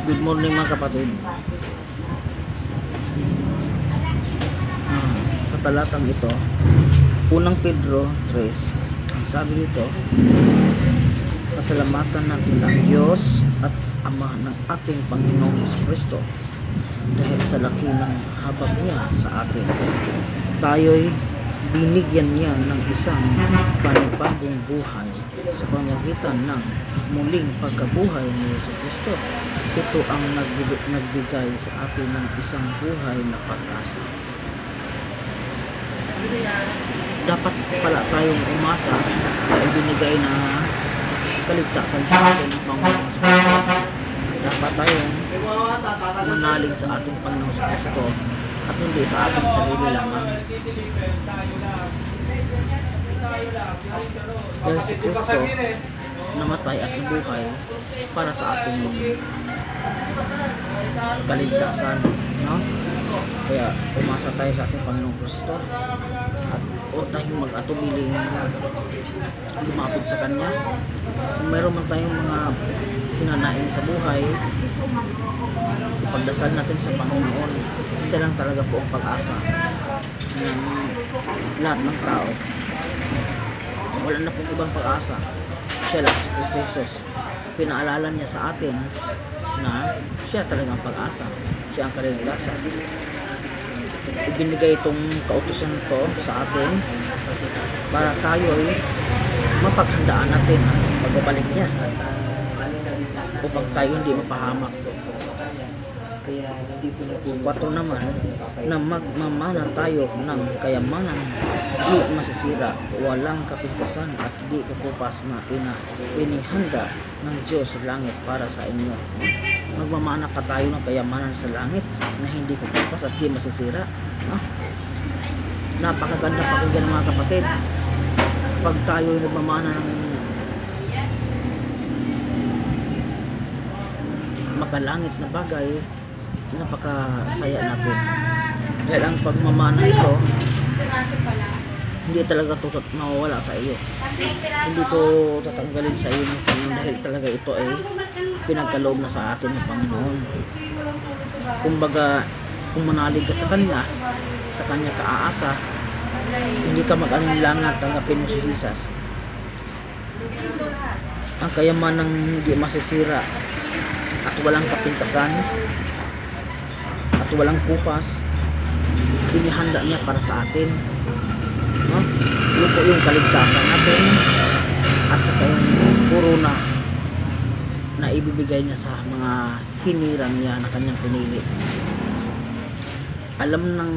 Good morning mga kapatid. Sa talatang ito, unang Pedro 3, ang sabi dito, pasalamatan natin ang Diyos at Ama ng ating Panginoong Jesucristo dahil sa laki ng habag niya sa atin. Tayo'y binigyan niya ng isang panibagong buhay sa pamamagitan ng muling pagkabuhay ni Jesucristo. Ito ang nagbigay sa atin ng isang buhay na pag-asa. Dapat pala tayong umasa sa ibinigay na kaligtasan sa atin ng Panginoon sa Kristo. Dapat tayong manalig sa ating Panginoon sa Kristo at hindi sa ating sarili lamang. Dahil si Kristo namatay at nabuhay para sa ating kaligtasan, no? Kaya umasa tayo sa ating Panginoong Kristo at huwag tayong mag-atubiling lumapit sa Kanya. Kung meron man tayong mga hinanaing sa buhay, ipagdasal natin sa Panginoon. Siya lang talaga po ang pag-asa ng lahat ng tao. Wala na pong ibang pag-asa. Siya lang, si Kristo Jesus. Pinaalala niya sa atin na siya talagang pag-asa. Siya ang kaligtasan. Ibinigay itong kautusan to sa atin para tayo ay mapaghandaan natin ang pagbabalik niya upang tayo hindi mapahamak. Sa 4 naman, na magmamana tayo ng kayamanan di masisira, walang kapintasan at di kukupas na inihanda ng Diyos sa langit para sa inyo. Magmamana pa tayo ng kayamanan sa langit na hindi kukupas at di masisira. Napakaganda pakinggan mga kapatid. Pag tayo nagmamana ng makalangit na bagay, napakasaya natin. Dahil ang pagmamana ito hindi talaga mawawala sa iyo. Hindi ito tatanggalin sa iyo ng Panginoon, dahil talaga ito ay pinagkaloob na sa atin ng Panginoon. Kumbaga, kung manalig ka sa Kanya ka aasa, hindi ka mag-alinlangan, tanggapin mo si Jesus. Ang kayamanang hindi masisira at walang kapintasan at walang kupas, inihanda niya para sa atin. Yun po yung kaligtasan natin at saka yung corona na ibibigay niya sa mga hinirang niya na kanyang pinili. Alam ng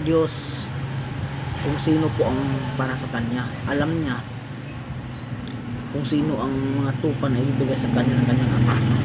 Diyos kung sino po ang para sa Kanya. Alam niya kung sino ang mga tupa na ibibigay sa Kanya ng Kanyang Ama.